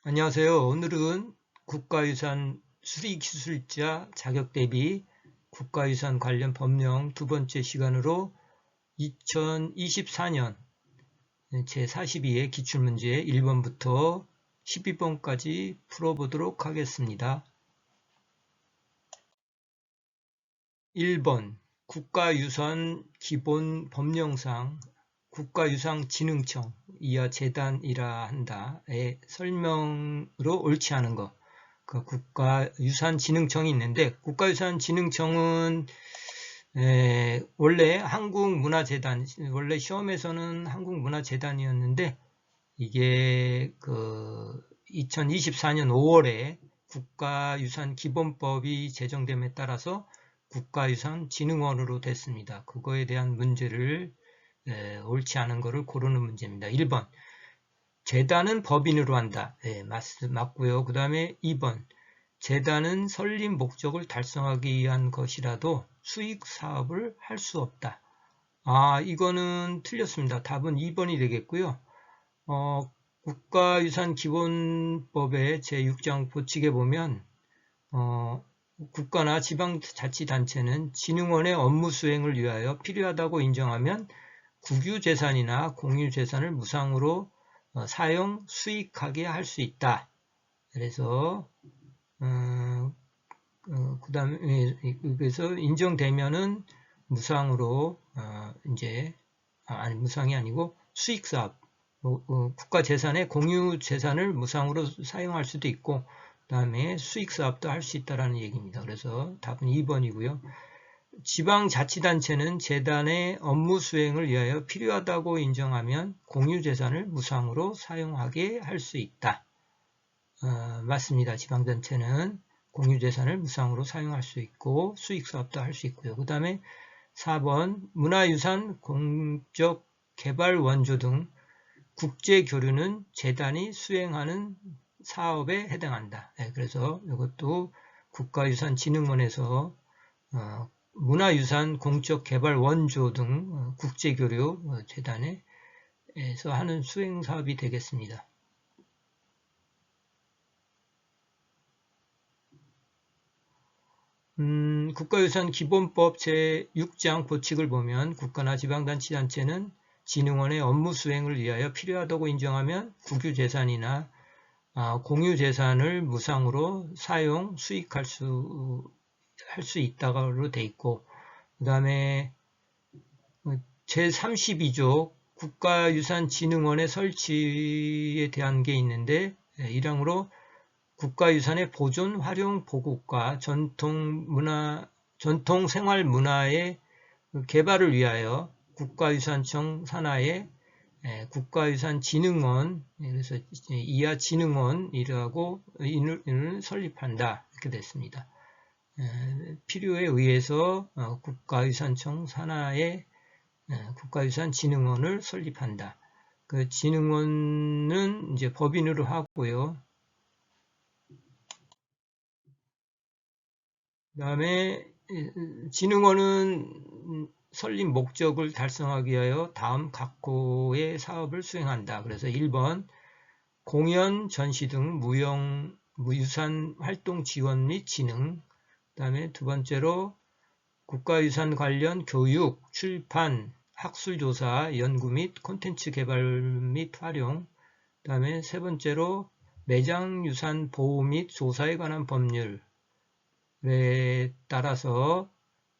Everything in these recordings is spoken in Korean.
안녕하세요. 오늘은 국가유산 수리기술자 자격 대비 국가유산 관련 법령 두 번째 시간으로 2024년 제42회 기출문제 1번부터 12번까지 풀어보도록 하겠습니다. 1번 국가유산 기본 법령상 국가유산진흥청 이하 재단이라 한다의 설명으로 옳지 않은 것. 그 국가유산진흥청이 있는데 국가유산진흥청은 원래 한국문화재단, 원래 시험에서는 한국문화재단이었는데 이게 2024년 5월에 국가유산기본법이 제정됨에 따라서 국가유산진흥원으로 됐습니다. 그거에 대한 문제를 옳지 않은 것을 고르는 문제입니다. 1번 재단은 법인으로 한다. 맞고요. 그 다음에 2번 재단은 설립 목적을 달성하기 위한 것이라도 수익 사업을 할 수 없다. 이거는 틀렸습니다. 답은 2번이 되겠고요. 국가유산기본법의 제6장 보칙에 보면 국가나 지방자치단체는 진흥원의 업무 수행을 위하여 필요하다고 인정하면 국유재산이나 공유재산을 무상으로 사용, 수익하게 할 수 있다. 그래서 그래서 인정되면은 무상으로 무상이 아니고 수익사업, 국가재산의 공유재산을 무상으로 사용할 수도 있고 그 다음에 수익사업도 할 수 있다는 얘기입니다. 그래서 답은 2번이고요. 지방자치단체는 재단의 업무 수행을 위하여 필요하다고 인정하면 공유재산을 무상으로 사용하게 할 수 있다. 맞습니다. 지방자치는 공유재산을 무상으로 사용할 수 있고 수익사업도 할 수 있고요. 그 다음에 4번 문화유산, 공적 개발 원조 등 국제교류는 재단이 수행하는 사업에 해당한다. 그래서 이것도 국가유산진흥원에서 문화유산, 공적 개발 원조 등 국제교류 재단에서 하는 수행사업이 되겠습니다. 국가유산기본법 제6장 보칙을 보면 국가나 지방자치단체는 진흥원의 업무 수행을 위하여 필요하다고 인정하면 국유재산이나 공유재산을 무상으로 사용, 수익할 수 있다고 돼 있고 그 다음에 제32조 국가유산진흥원의 설치에 대한 게 있는데 1항으로 국가유산의 보존, 활용, 보급과 전통생활문화의 개발을 위하여 국가유산청 산하에 국가유산진흥원, 그래서 이하 진흥원이라고 이를 설립한다. 이렇게 됐습니다. 필요에 의해서 국가유산청 산하에 국가유산진흥원을 설립한다. 그 진흥원은 이제 법인으로 하고요. 그 다음에 진흥원은 설립 목적을 달성하기 위하여 다음 각호의 사업을 수행한다. 그래서 1번 공연, 전시 등 무유산 활동 지원 및 진흥. 그 다음에 두 번째로 국가유산 관련 교육, 출판, 학술조사, 연구 및 콘텐츠 개발 및 활용. 그 다음에 세 번째로 매장유산 보호 및 조사에 관한 법률에 따라서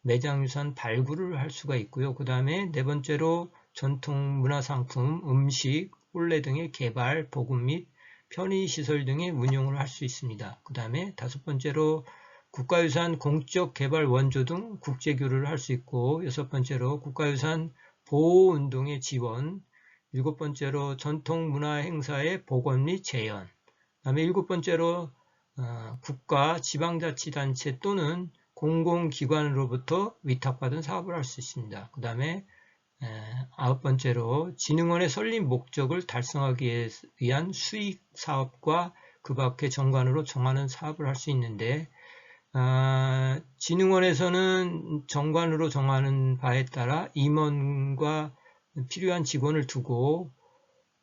매장유산 발굴을 할 수가 있고요. 그 다음에 네 번째로 전통문화상품, 음식, 혼례 등의 개발, 보급 및 편의시설 등의 운용을 할 수 있습니다. 그 다음에 다섯 번째로 국가유산 공적 개발 원조 등 국제교류를 할 수 있고 여섯 번째로 국가유산 보호운동의 지원, 일곱 번째로 전통문화행사의 복원 및 재현, 그 다음에 일곱 번째로 국가, 지방자치단체 또는 공공기관으로부터 위탁받은 사업을 할 수 있습니다. 그 다음에 아홉 번째로 진흥원의 설립 목적을 달성하기 위한 수익 사업과 그 밖의 정관으로 정하는 사업을 할 수 있는데 진흥원에서는 정관으로 정하는 바에 따라 임원과 필요한 직원을 두고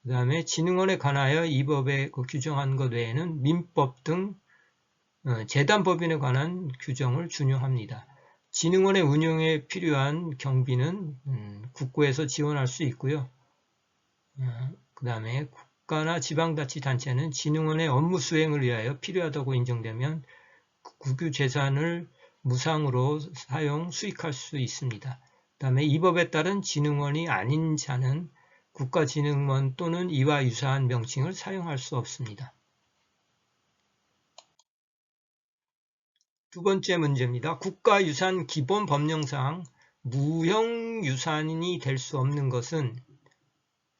그 다음에 진흥원에 관하여 이 법에 규정한 것 외에는 민법 등 재단법인에 관한 규정을 준용합니다. 진흥원의 운영에 필요한 경비는 국고에서 지원할 수 있고요. 그 다음에 국가나 지방자치단체는 진흥원의 업무 수행을 위하여 필요하다고 인정되면 국유 재산을 무상으로 사용, 수익할 수 있습니다. 그 다음에 이 법에 따른 진흥원이 아닌 자는 국가진흥원 또는 이와 유사한 명칭을 사용할 수 없습니다. 두 번째 문제입니다. 국가유산 기본 법령상 무형유산이 될 수 없는 것은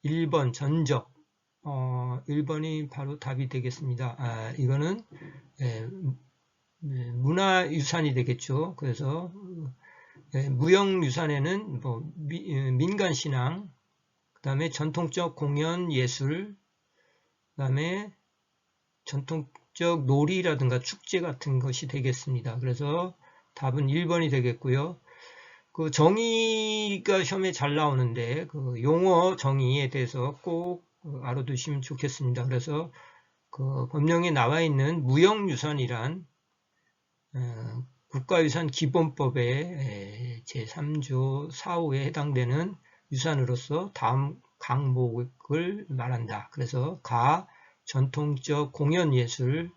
1번 전적, 1번이 바로 답이 되겠습니다. 이거는 문화유산이 되겠죠. 그래서 무형유산에는 민간신앙, 그 다음에 전통적 공연 예술, 그 다음에 전통적 놀이라든가 축제 같은 것이 되겠습니다. 그래서 답은 1번이 되겠고요. 그 정의가 시험에 잘 나오는데 그 용어 정의에 대해서 꼭 알아두시면 좋겠습니다. 그래서 그 법령에 나와 있는 무형유산이란 국가유산 기본법의 제3조 4호에 해당되는 유산으로서 다음 항목을 말한다. 그래서 가 전통적 공연예술,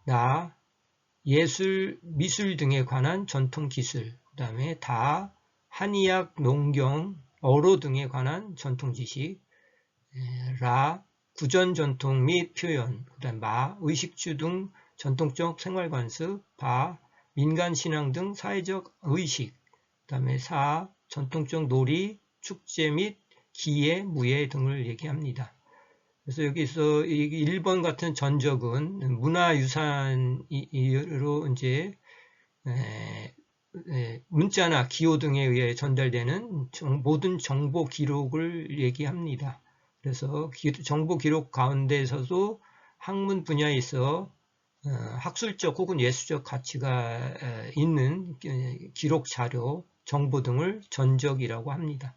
나 예술, 미술 등에 관한 전통기술, 그 다음에 다 한의학, 농경, 어로 등에 관한 전통지식, 라 구전전통 및 표현, 그 다음 마 의식주 등 전통적 생활관습, 바 민간신앙 등 사회적 의식, 그 다음에 사 전통적 놀이, 축제 및 기예, 무예 등을 얘기합니다. 그래서 여기서 1번 같은 전적은 문화유산으로 이제 문자나 기호 등에 의해 전달되는 모든 정보 기록을 얘기합니다. 그래서 정보 기록 가운데서도 학문 분야에 있어 학술적 혹은 예술적 가치가 있는 기록 자료, 정보 등을 전적이라고 합니다.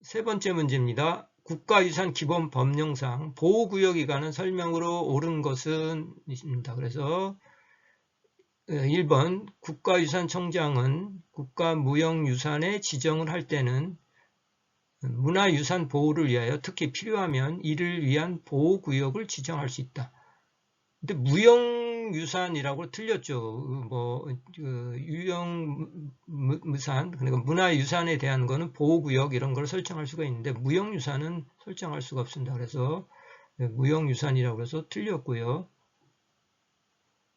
세 번째 문제입니다. 국가유산 기본 법령상 보호구역에 관한 설명으로 옳은 것은 있습니다. 그래서 1번 국가유산청장은 국가무형유산에 지정을 할 때는 문화유산 보호를 위하여 특히 필요하면 이를 위한 보호구역을 지정할 수 있다. 근데 무형유산이라고 틀렸죠. 유형무산, 그러니까 문화유산에 대한 거는 보호구역 이런 걸 설정할 수가 있는데 무형유산은 설정할 수가 없습니다. 그래서 무형유산이라고 해서 틀렸고요.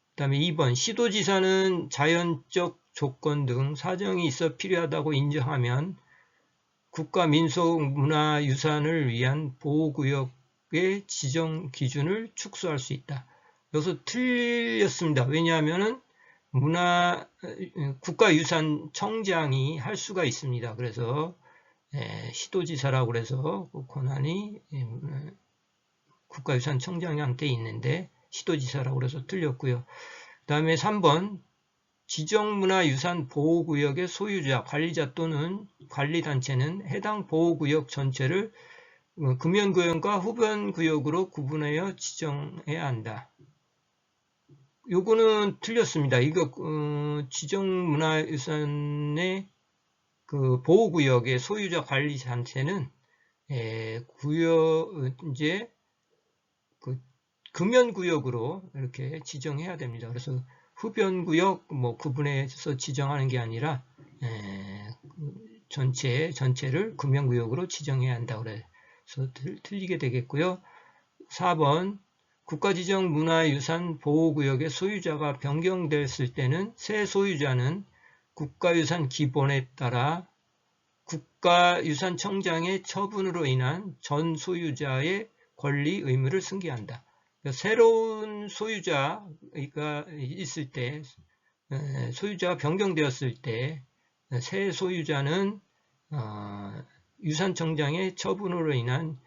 그 다음에 2번 시도지사는 자연적 조건 등 사정이 있어 필요하다고 인정하면 국가민속문화유산을 위한 보호구역의 지정 기준을 축소할 수 있다. 여기서 틀렸습니다. 왜냐하면 국가유산청장이 할 수가 있습니다. 그래서 시도지사라고 그래서 그 권한이 국가유산청장한테 있는데 시도지사라고 그래서 틀렸고요. 그 다음에 3번 지정문화유산 보호구역의 소유자, 관리자 또는 관리단체는 해당 보호구역 전체를 금연구역과 흡연구역으로 구분하여 지정해야 한다. 요거는 틀렸습니다. 이거 지정문화유산의 그 보호구역의 소유자 관리단체는 이제 그 금연구역으로 이렇게 지정해야 됩니다. 그래서 흡연구역 구분해서 지정하는 게 아니라 전체를 금연구역으로 지정해야 한다. 그래서 틀리게 되겠고요. 4번 국가지정 문화유산 보호구역의 소유자가 변경됐을 때는 새 소유자는 국가유산 기본에 따라 국가유산청장의 처분으로 인한 전 소유자의 권리 의무를 승계한다. 새로운 소유자가 있을 때, 소유자가 변경되었을 때, 새 소유자는 유산청장의 처분으로 인한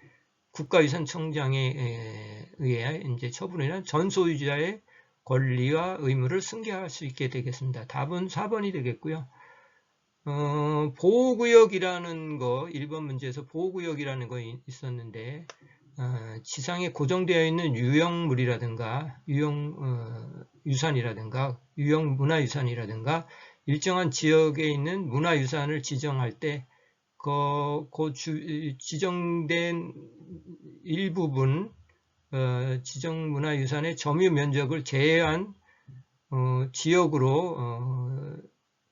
국가유산청장에 의해 이제 처분으로 인한 전 소유자의 권리와 의무를 승계할 수 있게 되겠습니다. 답은 4번이 되겠고요. 보호구역이라는 거, 1번 문제에서 보호구역이라는 거 있었는데, 지상에 고정되어 있는 유형물이라든가, 유산이라든가, 유형문화유산이라든가, 일정한 지역에 있는 문화유산을 지정할 때, 지정된 일부분, 지정문화유산의 점유 면적을 제외한 지역으로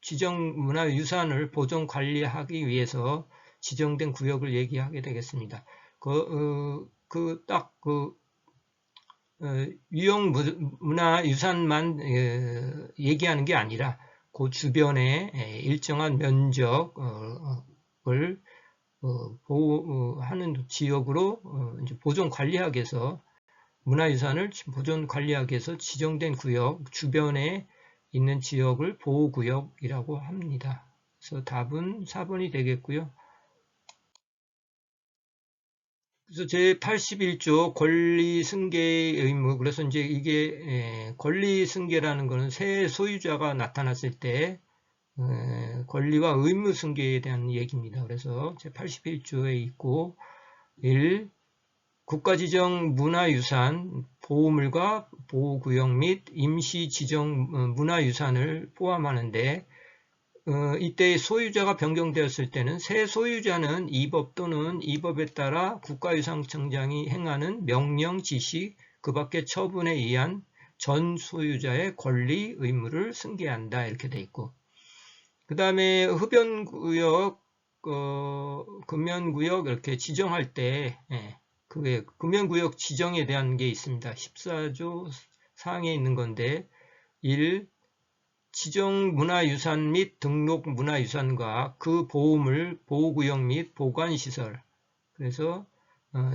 지정문화유산을 보존 관리하기 위해서 지정된 구역을 얘기하게 되겠습니다. 유형문화유산만 얘기하는 게 아니라 그 주변에 일정한 면적을 보호하는 지역으로 이제 보존 관리하기 위해서 문화유산을 보존 관리하기 위해서 지정된 구역 주변에 있는 지역을 보호구역이라고 합니다. 그래서 답은 4번이 되겠고요. 그래서 제81조 권리승계의 의무, 그래서 이제 이게 권리승계라는 것은 새 소유자가 나타났을 때 권리와 의무 승계에 대한 얘기입니다. 그래서 제81조에 있고 1. 국가지정 문화유산, 보호물과 보호구역 및 임시지정 문화유산을 포함하는데 이때 소유자가 변경되었을 때는 새 소유자는 이 법 또는 이 법에 따라 국가유산청장이 행하는 명령, 지시, 그 밖의 처분에 의한 전 소유자의 권리, 의무를 승계한다 이렇게 돼 있고 그 다음에 흡연구역, 금연구역 이렇게 지정할 때 그게 금연구역 지정에 대한 게 있습니다. 14조 사항에 있는 건데 1. 지정문화유산 및 등록문화유산과 그 보호물, 보호구역 및 보관시설 그래서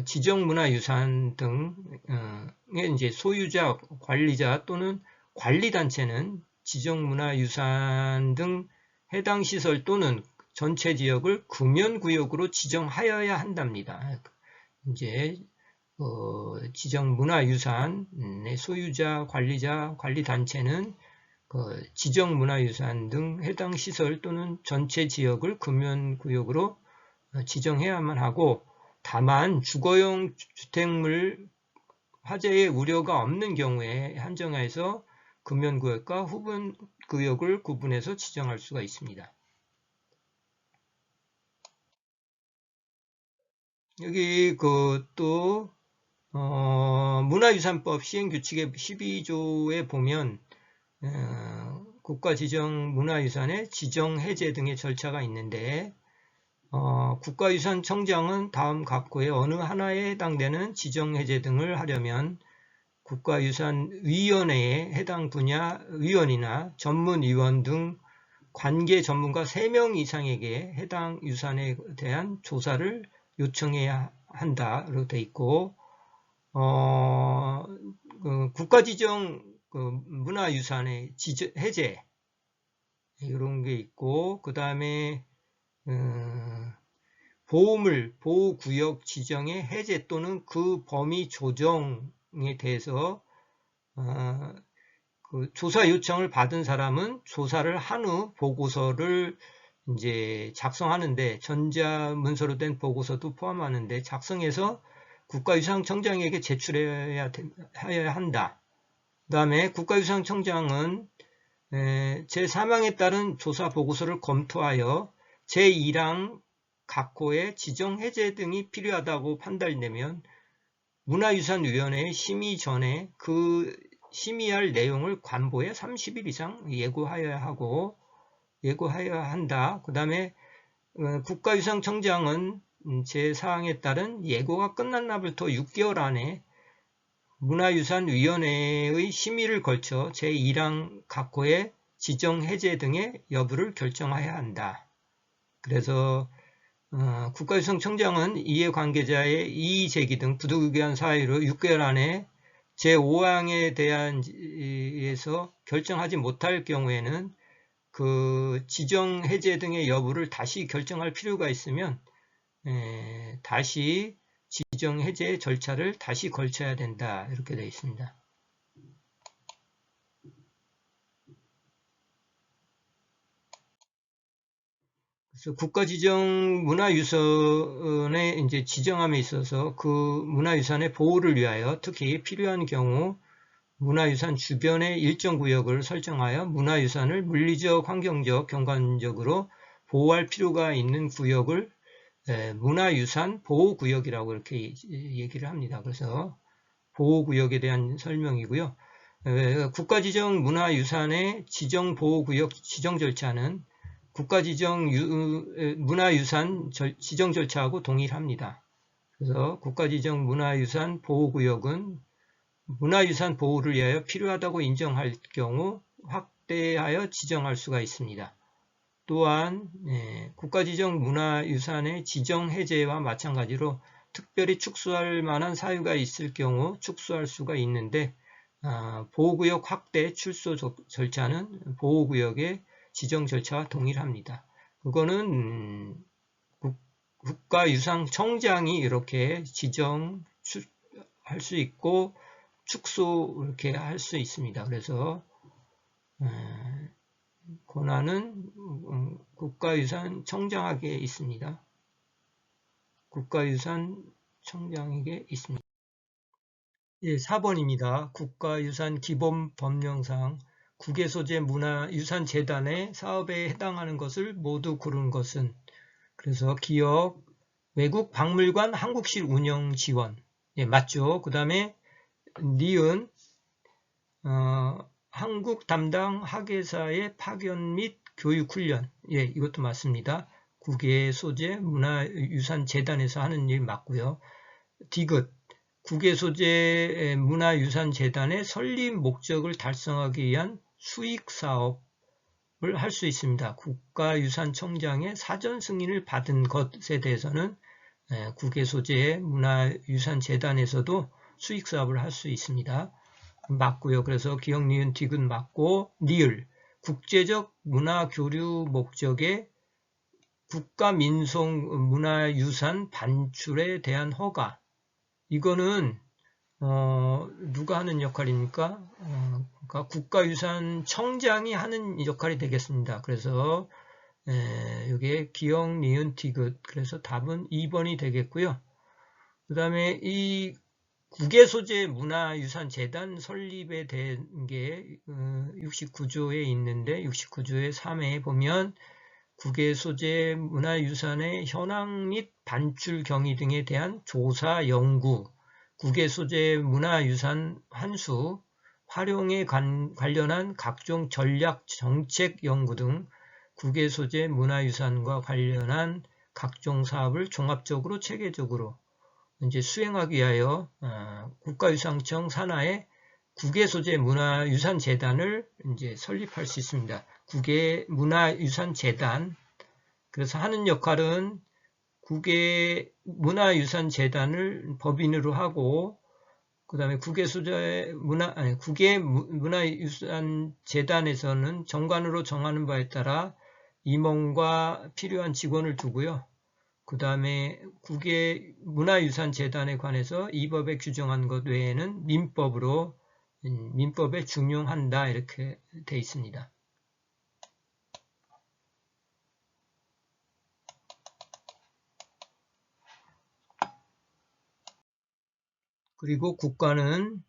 지정문화유산 등의 이제 소유자, 관리자 또는 관리단체는 지정문화유산 등 해당 시설 또는 전체 지역을 금연구역으로 지정하여야 한답니다. 이제 지정문화유산의 소유자, 관리자, 관리단체는 지정문화유산 등 해당 시설 또는 전체 지역을 금연구역으로 지정해야만 하고 다만 주거용 주택물 화재의 우려가 없는 경우에 한정하여서 금연구역과 흡연구역을 구분해서 지정할 수가 있습니다. 여기 또 문화유산법 시행규칙의 12조에 보면 국가지정 문화유산의 지정해제 등의 절차가 있는데 국가유산청장은 다음 각호의 어느 하나에 해당되는 지정해제 등을 하려면 국가유산위원회에 해당 분야 위원이나 전문위원 등 관계 전문가 3명 이상에게 해당 유산에 대한 조사를 요청해야 한다로 되어 있고 국가지정 문화유산의 해제 이런 게 있고 그 다음에 보호물, 보호구역 지정의 해제 또는 그 범위 조정에 대해서 그 조사 요청을 받은 사람은 조사를 한 후 보고서를 이제 작성하는데 전자문서로 된 보고서도 포함하는데 작성해서 국가유산청장에게 제출해야 한다. 그 다음에 국가유산청장은 제3항에 따른 조사 보고서를 검토하여 제1항 각호의 지정 해제 등이 필요하다고 판단되면 문화유산위원회의 심의 전에 그 심의할 내용을 관보에 30일 이상 예고하여야 한다. 그 다음에 국가유산청장은 제4항에 따른 예고가 끝난 날부터 6개월 안에 문화유산위원회의 심의를 거쳐 제1항 각호의 지정 해제 등의 여부를 결정해야 한다. 그래서 국가유산청장은 이해관계자의 이의제기 등 부득이한 사유로 6개월 안에 제5항에 대해서 결정하지 못할 경우에는 그 지정 해제 등의 여부를 다시 결정할 필요가 있으면 다시 지정 해제 절차를 다시 걸쳐야 된다. 이렇게 되어 있습니다. 그래서 국가지정 문화유산에 이제 지정함에 있어서 그 문화유산의 보호를 위하여 특히 필요한 경우 문화유산 주변의 일정 구역을 설정하여 문화유산을 물리적, 환경적, 경관적으로 보호할 필요가 있는 구역을 문화유산 보호구역이라고 이렇게 얘기를 합니다. 그래서 보호구역에 대한 설명이고요. 국가지정 문화유산의 지정보호구역 지정 절차는 국가지정 문화유산 지정 절차하고 동일합니다. 그래서 국가지정 문화유산 보호구역은 문화유산 보호를 위하여 필요하다고 인정할 경우 확대하여 지정할 수가 있습니다. 또한 국가지정 문화유산의 지정 해제와 마찬가지로 특별히 축소할 만한 사유가 있을 경우 축소할 수가 있는데 보호구역 확대 출소 절차는 보호구역의 지정 절차와 동일합니다. 그거는 국가유산청장이 이렇게 지정할 수 있고 축소 이렇게 할 수 있습니다. 그래서 권한은 국가유산청장에게 있습니다. 국가유산청장에게 있습니다. 예, 4번입니다. 국가유산 기본법령상 국외소재 문화유산재단의 사업에 해당하는 것을 모두 고른 것은 그래서 기업, 외국 박물관 한국식 운영 지원 예, 맞죠. 그 다음에 니은 한국 담당 학예사의 파견 및 교육 훈련 예, 이것도 맞습니다. 국외소재 문화유산재단에서 하는 일 맞고요. 디귿 국외소재 문화유산재단의 설립 목적을 달성하기 위한 수익사업을 할 수 있습니다. 국가유산청장의 사전 승인을 받은 것에 대해서는 국외소재 문화유산재단에서도 수익사업을 할 수 있습니다. 맞고요. 그래서 기억, 니은, 디귿 맞고 니을 국제적 문화교류 목적의 국가민속 문화유산 반출에 대한 허가 이거는 누가 하는 역할입니까? 그러니까 국가유산청장이 하는 역할이 되겠습니다. 그래서 이게 기억, 니은, 디귿 그래서 답은 2번이 되겠고요. 그 다음에 이 국외소재 문화유산재단 설립에 대한 게 69조에 있는데 69조의 3회에 보면 국외소재 문화유산의 현황 및 반출 경위 등에 대한 조사, 연구, 국외소재 문화유산 환수, 활용에 관련한 각종 전략 정책 연구 등 국외소재 문화유산과 관련한 각종 사업을 종합적으로 체계적으로 이제 수행하기 위하여 국가유산청 산하에 국외소재 문화유산재단을 이제 설립할 수 있습니다. 국외문화유산재단 그래서 하는 역할은 국외문화유산재단을 법인으로 하고 그 다음에 국외문화유산재단에서는 정관으로 정하는 바에 따라 임원과 필요한 직원을 두고요. 그 다음에 국외문화유산재단에 관해서 이 법에 규정한 것 외에는 민법에 준용한다 이렇게 되어 있습니다. 그리고 국가는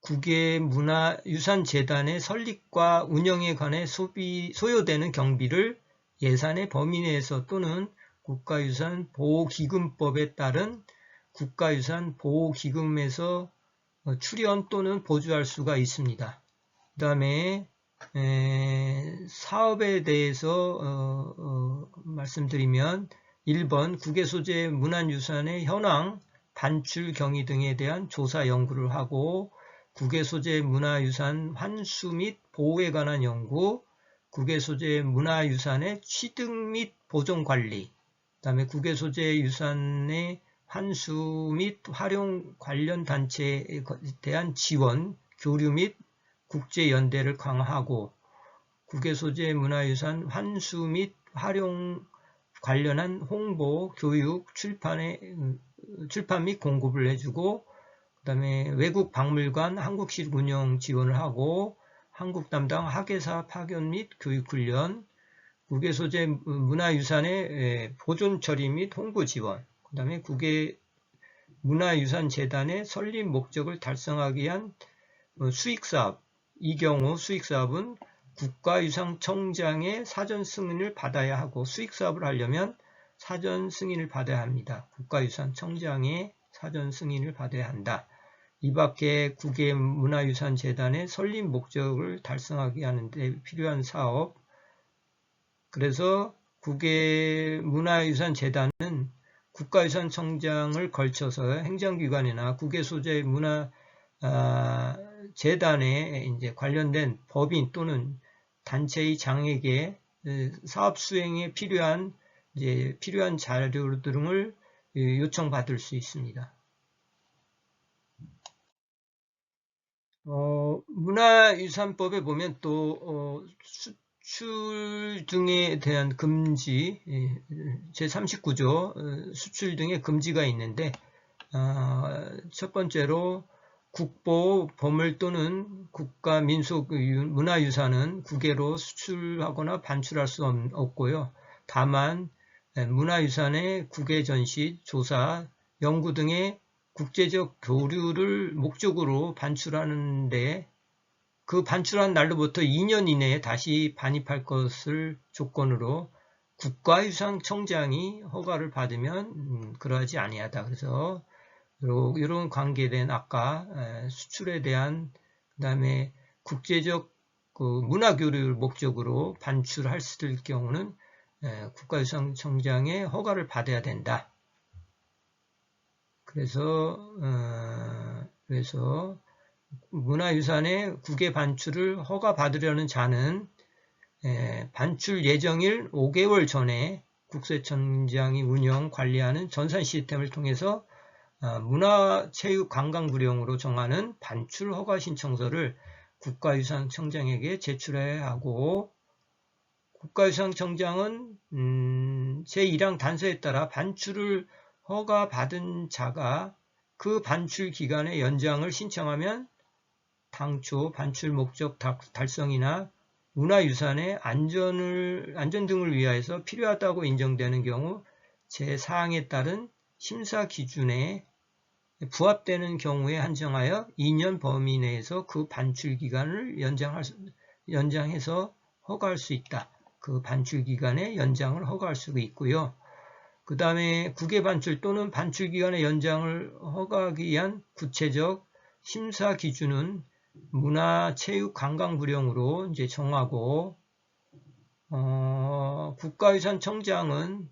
국외문화유산재단의 설립과 운영에 관해 소요되는 경비를 예산의 범위 내에서 또는 국가유산보호기금법에 따른 국가유산보호기금에서 출연 또는 보조할 수가 있습니다. 그 다음에 사업에 대해서 말씀드리면 1번 국외소재 문화유산의 현황, 반출 경위 등에 대한 조사 연구를 하고 국외소재 문화유산 환수 및 보호에 관한 연구, 국외소재 문화유산의 취득 및 보존 관리, 그 다음에 국외소재 유산의 환수 및 활용 관련 단체에 대한 지원, 교류 및 국제연대를 강화하고 국외소재 문화유산 환수 및 활용 관련한 홍보, 교육, 출판 및 공급을 해주고 그 다음에 외국 박물관 한국식 운영 지원을 하고 한국 담당 학예사 파견 및 교육 훈련 국외 소재 문화유산의 보존 처리 및 홍보 지원, 그 다음에 국외 문화유산재단의 설립 목적을 달성하기 위한 수익사업. 이 경우 수익사업은 국가유산청장의 사전 승인을 받아야 하고, 수익사업을 하려면 사전 승인을 받아야 합니다. 국가유산청장의 사전 승인을 받아야 한다. 이 밖에 국외문화유산재단의 설립 목적을 달성하게 하는데 필요한 사업. 그래서 국외문화유산재단은 국가유산청장을 걸쳐서 행정기관이나 국외소재 문화재단에 이제 관련된 법인 또는 단체의 장에게 사업 수행에 필요한 자료 등을 요청받을 수 있습니다. 문화유산법에 보면 또 수출 등에 대한 금지, 제39조 수출 등의 금지가 있는데, 첫 번째로 국보, 보물 또는 국가 민속 문화유산은 국외로 수출하거나 반출할 수 없고요. 다만 문화유산의 국외 전시, 조사, 연구 등의 국제적 교류를 목적으로 반출하는데, 그 반출한 날로부터 2년 이내에 다시 반입할 것을 조건으로 국가유산청장이 허가를 받으면 그러하지 아니하다. 그래서 이런 관계된 아까 수출에 대한, 그 다음에 국제적 문화교류를 목적으로 반출할 경우는 국가유산청장의 허가를 받아야 된다. 그래서 문화유산의 국외 반출을 허가받으려는 자는 반출 예정일 5개월 전에 국세청장이 운영, 관리하는 전산 시스템을 통해서 문화체육관광부령으로 정하는 반출 허가 신청서를 국가유산청장에게 제출해야 하고, 국가유산청장은 제1항 단서에 따라 반출을 허가받은 자가 그 반출 기간의 연장을 신청하면 당초 반출 목적 달성이나 문화유산의 안전 등을 위하여서 필요하다고 인정되는 경우 제4항에 따른 심사 기준에 부합되는 경우에 한정하여 2년 범위 내에서 그 반출 기간을 연장해서 허가할 수 있다. 그 반출 기간의 연장을 허가할 수가 있고요. 그 다음에 국외 반출 또는 반출 기간의 연장을 허가하기 위한 구체적 심사 기준은 문화체육관광부령으로 이제 정하고, 국가유산청장은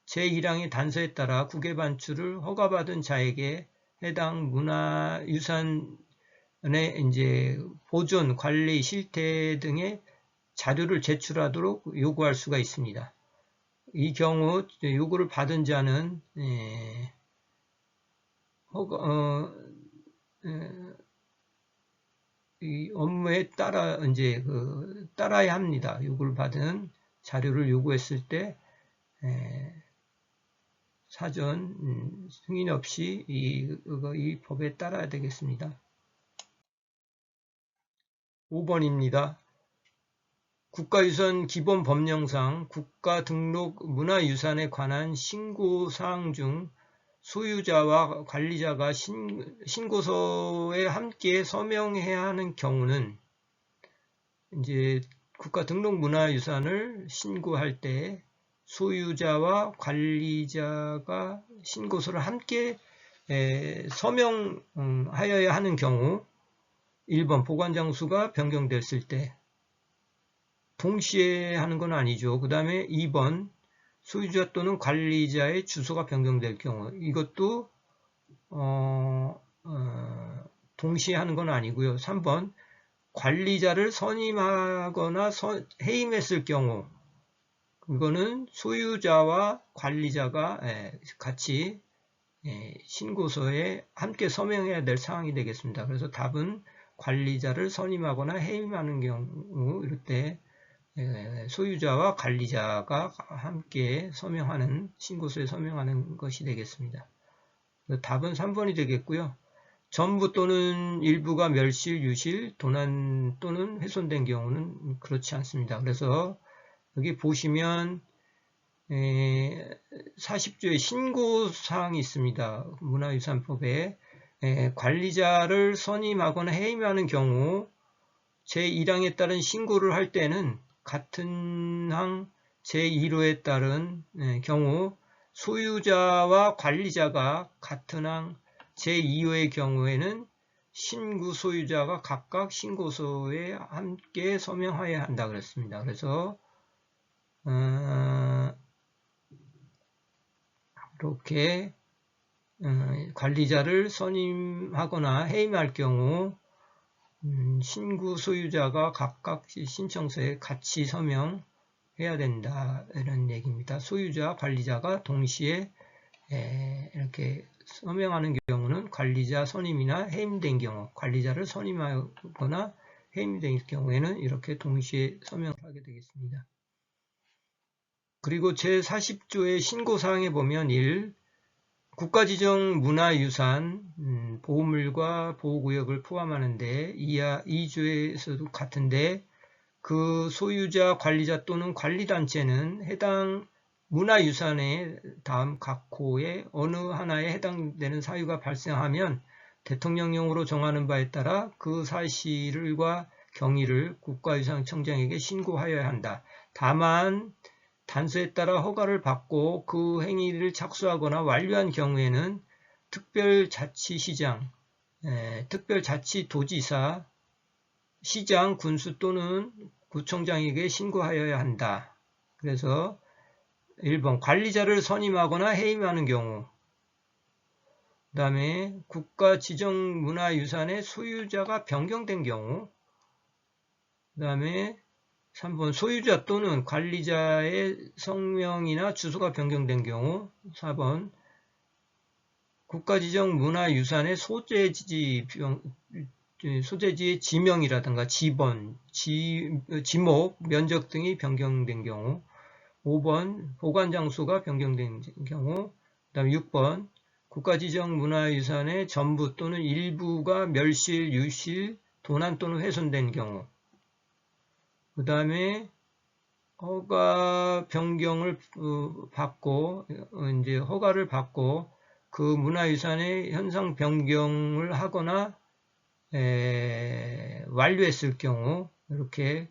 제1항의 단서에 따라 국외 반출을 허가받은 자에게 해당 문화유산의 이제 보존, 관리, 실태 등의 자료를 제출하도록 요구할 수가 있습니다. 이 경우 요구를 받은 자는 이 업무에 따라야 합니다. 요구를 받은 자료를 요구했을 때 사전 승인 없이 이 법에 따라야 되겠습니다. 5번입니다. 국가유산 기본법령상 국가등록 문화유산에 관한 신고사항 중 소유자와 관리자가 신고서에 함께 서명해야 하는 경우는, 이제 국가등록문화유산을 신고할 때 소유자와 관리자가 신고서를 함께 서명하여야 하는 경우, 1번 보관장소가 변경됐을 때, 동시에 하는 건 아니죠. 그 다음에 2번 소유자 또는 관리자의 주소가 변경될 경우, 이것도 동시에 하는 건 아니고요. 3번 관리자를 선임하거나 해임했을 경우, 이거는 소유자와 관리자가 같이 신고서에 함께 서명해야 될 사항이 되겠습니다. 그래서 답은 관리자를 선임하거나 해임하는 경우, 이럴 때 소유자와 관리자가 함께 서명하는, 신고서에 서명하는 것이 되겠습니다. 답은 3번이 되겠고요. 전부 또는 일부가 멸실, 유실, 도난 또는 훼손된 경우는 그렇지 않습니다. 그래서 여기 보시면 40조의 신고사항이 있습니다. 문화유산법에 관리자를 선임하거나 해임하는 경우 제1항에 따른 신고를 할 때는 같은 항 제1호에 따른 경우 소유자와 관리자가 같은 항 제2호의 경우에는 신고 소유자가 각각 신고서에 함께 서명하여야 한다 그랬습니다. 그래서 이렇게 관리자를 선임하거나 해임할 경우 신고 소유자가 각각 신청서에 같이 서명해야 된다 이런 얘기입니다. 소유자, 관리자가 동시에 이렇게 서명하는 경우는 관리자 선임이나 해임된 경우, 관리자를 선임하거나 해임된 경우에는 이렇게 동시에 서명을 하게 되겠습니다. 그리고 제40조의 신고사항에 보면 1. 국가지정 문화유산 보호물과 보호구역을 포함하는데 2조에서도 같은데 그 소유자, 관리자 또는 관리단체는 해당 문화유산의 다음 각 호의 어느 하나에 해당되는 사유가 발생하면 대통령령으로 정하는 바에 따라 그 사실과 경위를 국가유산청장에게 신고하여야 한다. 다만 단서에 따라 허가를 받고 그 행위를 착수하거나 완료한 경우에는 특별자치시장, 특별자치도지사, 시장, 군수 또는 구청장에게 신고하여야 한다. 그래서 1번 관리자를 선임하거나 해임하는 경우, 그 다음에 국가지정문화유산의 소유자가 변경된 경우, 그 다음에 3번 소유자 또는 관리자의 성명이나 주소가 변경된 경우, 4번 국가지정 문화유산의 소재지의 지명이라든가 지번, 지목, 면적 등이 변경된 경우, 5번 보관장소가 변경된 경우, 그 다음 6번 국가지정 문화유산의 전부 또는 일부가 멸실, 유실, 도난 또는 훼손된 경우, 그 다음에 허가 변경을 받고 이제 허가를 받고 그 문화유산의 현상 변경을 하거나 완료했을 경우 이렇게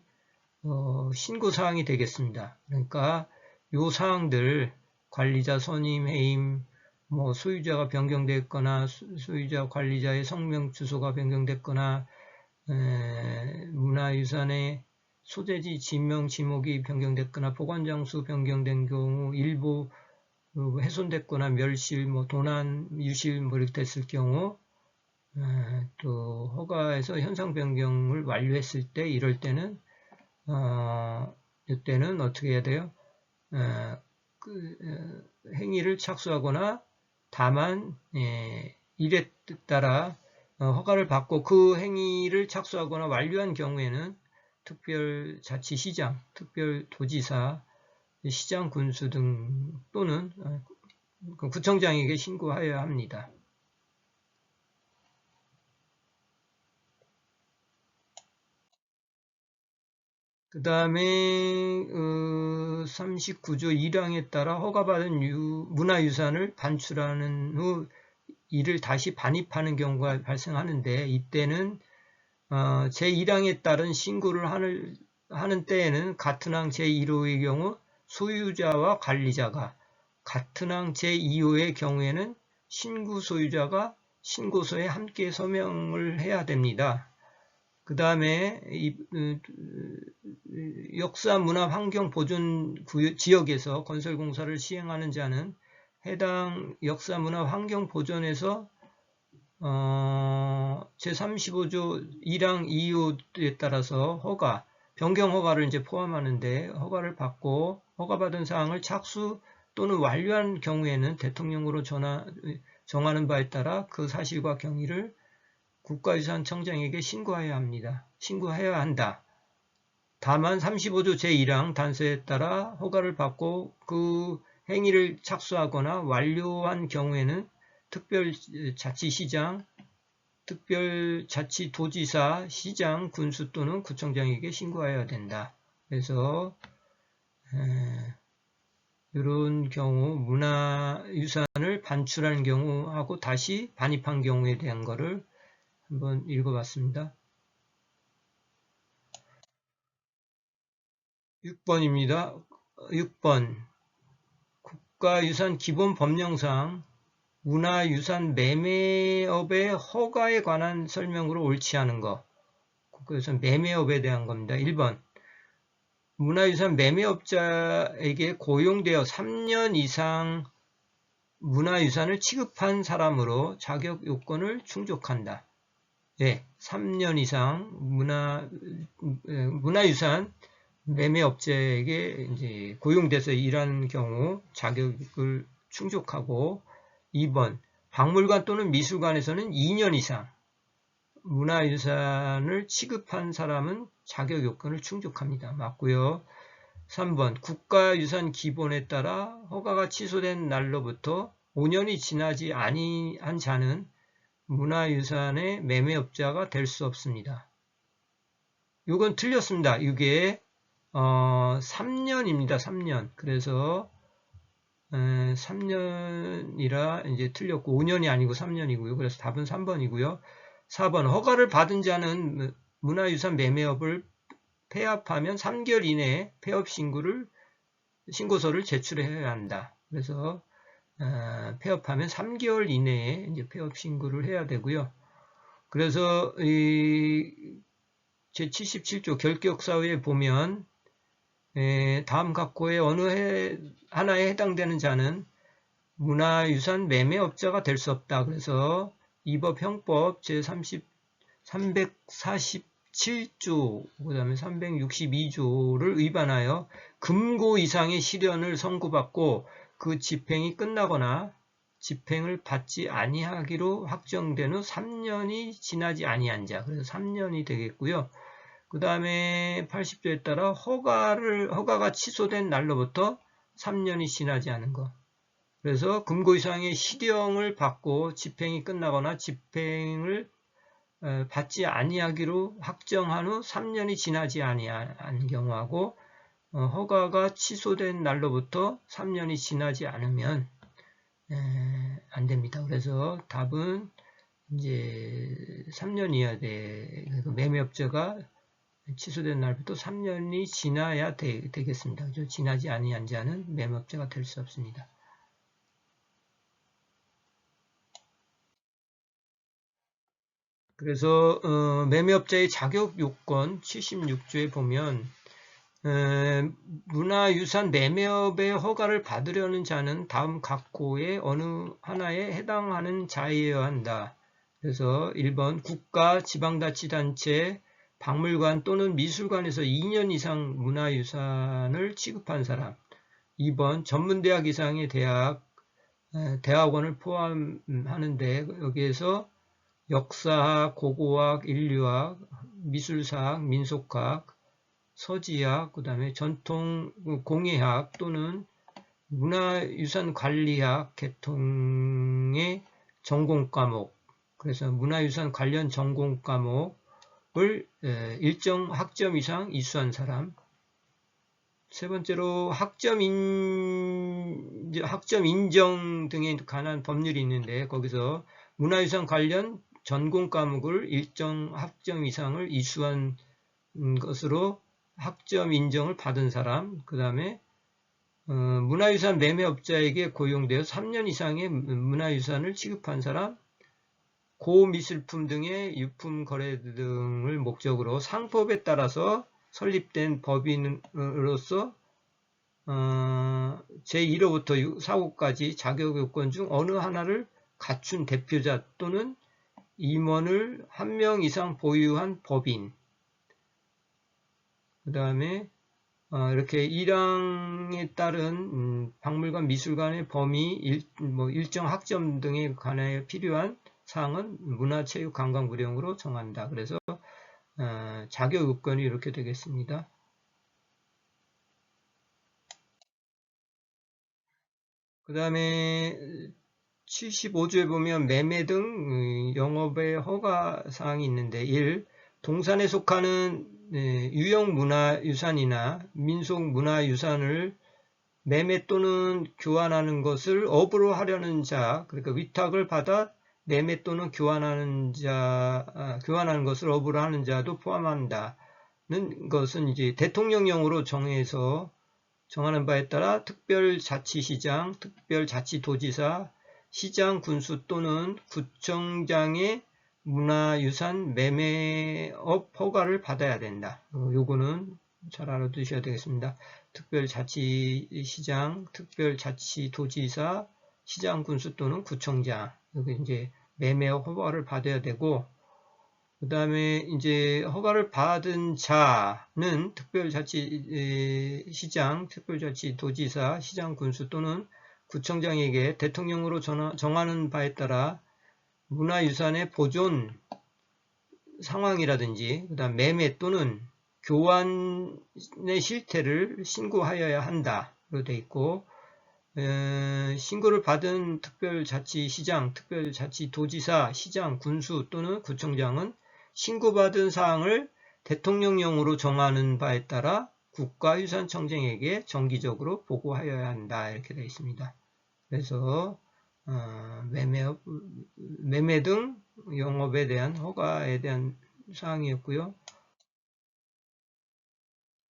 신고사항이 되겠습니다. 그러니까 요 사항들 관리자 선임, 해임, 뭐 소유자가 변경됐거나 소유자 관리자의 성명 주소가 변경됐거나 문화유산의 소재지, 지명, 지목이 변경됐거나 보관장소 변경된 경우, 일부 훼손됐거나 멸실, 뭐 도난, 유실 뭐 이렇게 됐을 경우, 또 허가에서 현상 변경을 완료했을 때 이럴 때는 이때는 어떻게 해야 돼요? 행위를 착수하거나 다만 일에 따라 허가를 받고 그 행위를 착수하거나 완료한 경우에는 특별자치시장, 특별도지사, 시장, 군수 등 또는 구청장에게 신고하여야 합니다. 그 다음에 39조 1항에 따라 허가받은 문화유산을 반출하는 후 이를 다시 반입하는 경우가 발생하는데 이때는 제1항에 따른 신고를 하는 때에는 같은 항 제1호의 경우 소유자와 관리자가, 같은 항 제2호의 경우에는 신고 소유자가 신고서에 함께 서명을 해야 됩니다. 그 다음에 역사문화환경보존 지역에서 건설공사를 시행하는 자는 해당 역사문화환경보존에서 제35조 1항 2호에 따라서 변경 허가를 이제 포함하는데 허가를 받고 허가받은 사항을 착수 또는 완료한 경우에는 대통령으로 정하는 바에 따라 그 사실과 경위를 국가유산청장에게 신고해야 한다. 다만 35조 제1항 단서에 따라 허가를 받고 그 행위를 착수하거나 완료한 경우에는 특별자치시장, 특별자치도지사, 시장, 군수 또는 구청장에게 신고해야 된다. 그래서 이런 경우 문화유산을 반출한 경우하고 다시 반입한 경우에 대한 거를 한번 읽어봤습니다. 6번입니다. 6번 국가유산 기본법령상 문화유산 매매업의 허가에 관한 설명으로 옳지 않은 것. 국가유산 매매업에 대한 겁니다. 1번 문화유산 매매업자에게 고용되어 3년 이상 문화유산을 취급한 사람으로 자격 요건을 충족한다. 예, 3년 이상 문화유산 매매업자에게 이제 고용돼서 일하는 경우 자격을 충족하고 2번 박물관 또는 미술관에서는 2년 이상 문화유산을 취급한 사람은 자격 요건을 충족합니다. 맞고요. 3번 국가유산 기본에 따라 허가가 취소된 날로부터 5년이 지나지 아니한 자는 문화유산의 매매업자가 될 수 없습니다. 이건 틀렸습니다. 이게 3년입니다. 3년. 그래서 3년이라 이제 틀렸고 5년이 아니고 3년이고요. 그래서 답은 3번이고요. 4번 허가를 받은 자는 문화유산 매매업을 폐업하면 3개월 이내에 폐업 신고서를 제출해야 한다. 그래서 폐업하면 3개월 이내에 이제 폐업 신고를 해야 되고요. 그래서 제77조 결격사유에 보면 다음 각호의 어느 하나에 해당되는 자는 문화유산 매매업자가 될 수 없다. 그래서 이법형법 제347조 그 다음에 362조를 위반하여 금고 이상의 실현을 선고받고 그 집행이 끝나거나 집행을 받지 아니하기로 확정된 후 3년이 지나지 아니한 자. 그래서 3년이 되겠고요. 그 다음에 80조에 따라 허가가 취소된 날로부터 3년이 지나지 않은 것. 그래서 금고 이상의 실형을 받고 집행이 끝나거나 집행을 받지 아니하기로 확정한 후 3년이 지나지 아니한 경우하고 허가가 취소된 날로부터 3년이 지나지 않으면 안 됩니다. 그래서 답은 이제 3년 이하 매매업자가 취소된 날부터 3년이 지나야 되겠습니다. 지나지 아니한 자는 매매업자가 될 수 없습니다. 그래서 매매업자의 자격 요건 76조에 보면 문화유산 매매업의 허가를 받으려는 자는 다음 각호의 어느 하나에 해당하는 자여야 한다. 그래서 1번 국가, 지방자치단체, 박물관 또는 미술관에서 2년 이상 문화유산을 취급한 사람. 2번 전문대학 이상의 대학원을 포함하는데 여기에서 역사학, 고고학, 인류학, 미술사학, 민속학, 서지학, 그 다음에 전통 공예학 또는 문화유산관리학 계통의 전공과목, 그래서 문화유산 관련 전공과목을 일정 학점 이상 이수한 사람. 세 번째로 학점 인정 등에 관한 법률이 있는데 거기서 문화유산 관련 전공 과목을 일정 학점 이상을 이수한 것으로 학점 인정을 받은 사람, 그 다음에 문화유산 매매업자에게 고용되어 3년 이상의 문화유산을 취급한 사람, 고미술품 등의 유품 거래 등을 목적으로 상법에 따라서 설립된 법인으로서 제1호부터 4호까지 자격요건 중 어느 하나를 갖춘 대표자 또는 임원을 1명 이상 보유한 법인, 그 다음에 이렇게 1항에 따른 박물관, 미술관의 범위, 일정 학점 등에 관하여 필요한 사항은 문화체육관광부령으로 정한다. 그래서 자격 요건이 이렇게 되겠습니다. 그 다음에 75조에 보면 매매 등 영업의 허가사항이 있는데 1. 동산에 속하는 유형문화유산이나 민속문화유산을 매매 또는 교환하는 것을 업으로 하려는 자, 그러니까 위탁을 받아 매매 또는 교환하는 것을 업으로 하는 자도 포함한다는 것은 이제 대통령령으로 정하는 바에 따라 특별자치시장, 특별자치도지사, 시장, 군수 또는 구청장의 문화유산 매매업 허가를 받아야 된다. 요거는 잘 알아두셔야 되겠습니다. 특별자치시장, 특별자치도지사, 시장, 군수 또는 구청장. 여기 이제 매매업 허가를 받아야 되고, 그 다음에 이제 허가를 받은 자는 특별자치시장, 특별자치도지사, 시장, 군수 또는 구청장에게 대통령으로 정하는 바에 따라 문화유산의 보존 상황이라든지 그다음 매매 또는 교환의 실태를 신고하여야 한다로 되어 있고, 신고를 받은 특별자치시장, 특별자치도지사, 시장, 군수 또는 구청장은 신고받은 사항을 대통령령으로 정하는 바에 따라 국가유산청장에게 정기적으로 보고하여야 한다, 이렇게 되어 있습니다. 그래서 매매 등 영업에 대한 허가에 대한 사항이었고요.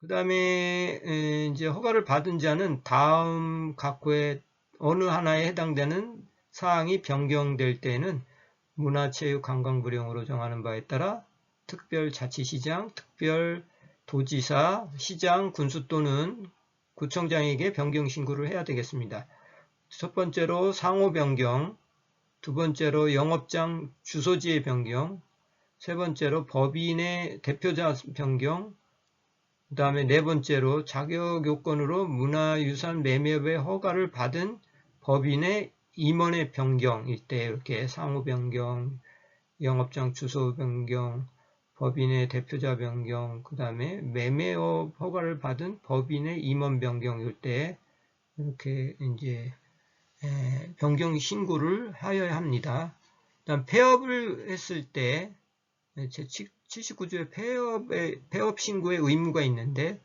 그 다음에 이제 허가를 받은 자는 다음 각호의 어느 하나에 해당되는 사항이 변경될 때는 문화체육관광부령으로 정하는 바에 따라 특별자치시장, 특별도지사, 시장, 군수 또는 구청장에게 변경 신고를 해야 되겠습니다. 첫 번째로 상호 변경, 두 번째로 영업장 주소지의 변경, 세 번째로 법인의 대표자 변경, 그 다음에 네 번째로 자격 요건으로 문화유산 매매업의 허가를 받은 법인의 임원의 변경일 때 이렇게 상호 변경, 영업장 주소 변경, 법인의 대표자 변경, 그 다음에 매매업 허가를 받은 법인의 임원 변경일 때 이렇게 이제 변경 신고를 하여야 합니다. 그다음 폐업을 했을 때 제79조에 폐업 신고의 의무가 있는데,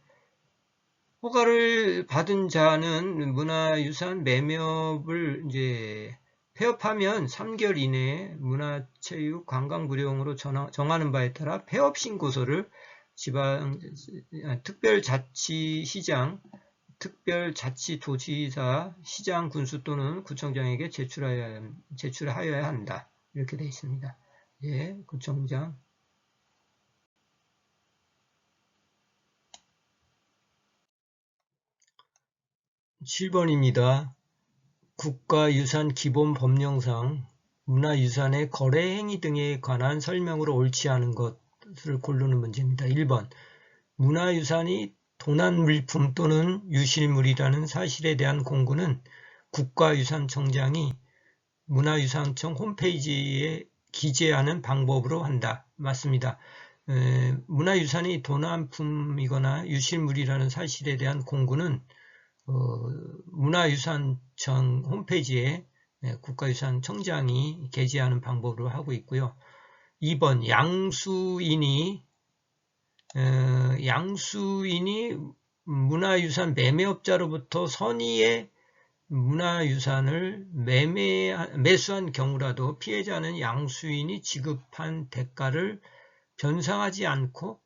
허가를 받은 자는 문화유산 매매업을 이제 폐업하면 3개월 이내에 문화체육관광부령으로 정하는 바에 따라 폐업 신고서를 특별자치시장, 특별자치도지사, 시장, 군수 또는 구청장에게 제출하여야 한다. 이렇게 되어 있습니다. 예, 구청장. 7번입니다. 국가유산기본법령상 문화유산의 거래 행위 등에 관한 설명으로 옳지 않은 것을 고르는 문제입니다. 1번. 문화유산이 도난물품 또는 유실물이라는 사실에 대한 공고는 국가유산청장이 문화유산청 홈페이지에 기재하는 방법으로 한다. 맞습니다. 문화유산이 도난품이거나 유실물이라는 사실에 대한 공고는 문화유산청 홈페이지에 국가유산청장이 게재하는 방법으로 하고 있고요. 2번. 양수인이 문화유산 매매업자로부터 선의의 문화유산을 매수한 경우라도 피해자는 양수인이 지급한 대가를 변상하지 않고,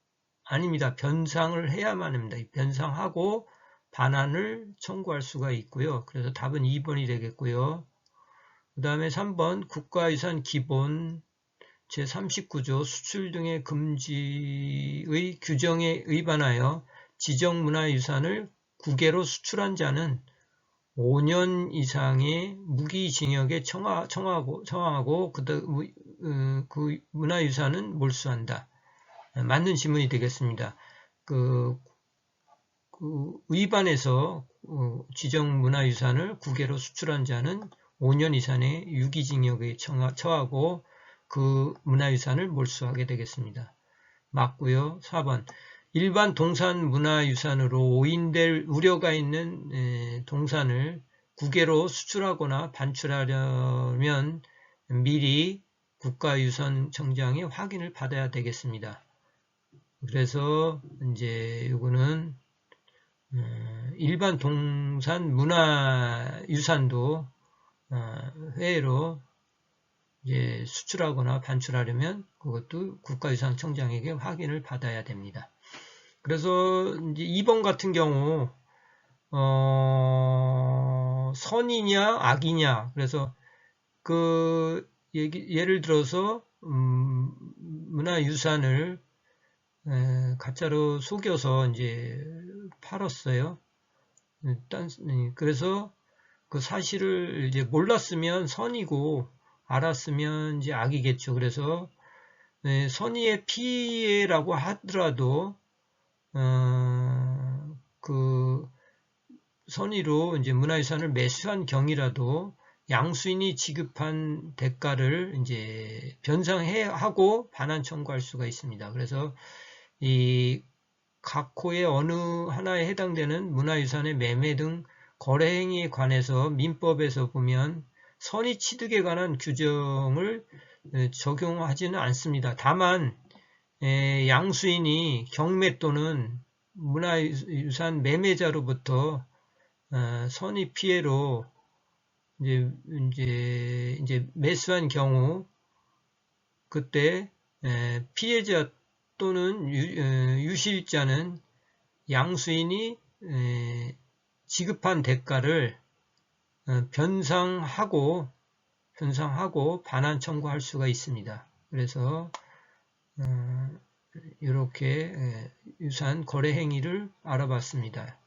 아닙니다. 변상을 해야만 합니다. 변상하고 반환을 청구할 수가 있고요. 그래서 답은 2번이 되겠고요. 그 다음에 3번. 국가유산 기본 제39조 수출 등의 금지의 규정에 위반하여 지정문화유산을 국외로 수출한 자는 5년 이상의 무기징역에 처하고 그 문화유산은 몰수한다. 맞는 질문이 되겠습니다. 위반해서 지정문화유산을 국외로 수출한 자는 5년 이상의 유기징역에 처하고 그 문화유산을 몰수하게 되겠습니다. 맞고요. 4번. 일반 동산 문화유산으로 오인될 우려가 있는 동산을 국외로 수출하거나 반출하려면 미리 국가유산청장의 확인을 받아야 되겠습니다. 그래서 이제 요거는 일반 동산 문화유산도 해외로 이제 수출하거나 반출하려면 그것도 국가유산청장에게 확인을 받아야 됩니다. 그래서 이제 2번 같은 경우 선이냐 악이냐, 그래서 그 예를 들어서 문화유산을 가짜로 속여서 이제 팔았어요. 그래서 그 사실을 이제 몰랐으면 선이고 알았으면 이제 악이겠죠. 그래서 선의의 피해라고 하더라도 그 선의로 이제 문화유산을 매수한 경이라도 양수인이 지급한 대가를 이제 변상하고 반환 청구할 수가 있습니다. 그래서 이 각 호의 어느 하나에 해당되는 문화유산의 매매 등 거래 행위에 관해서 민법에서 보면 선의 취득에 관한 규정을 적용하지는 않습니다. 다만 양수인이 경매 또는 문화유산 매매자로부터 선의 피해로 이제 매수한 경우 그때 피해자 또는 유실자는 양수인이 지급한 대가를 변상하고 반환 청구할 수가 있습니다. 그래서 이렇게 유산 거래 행위를 알아봤습니다.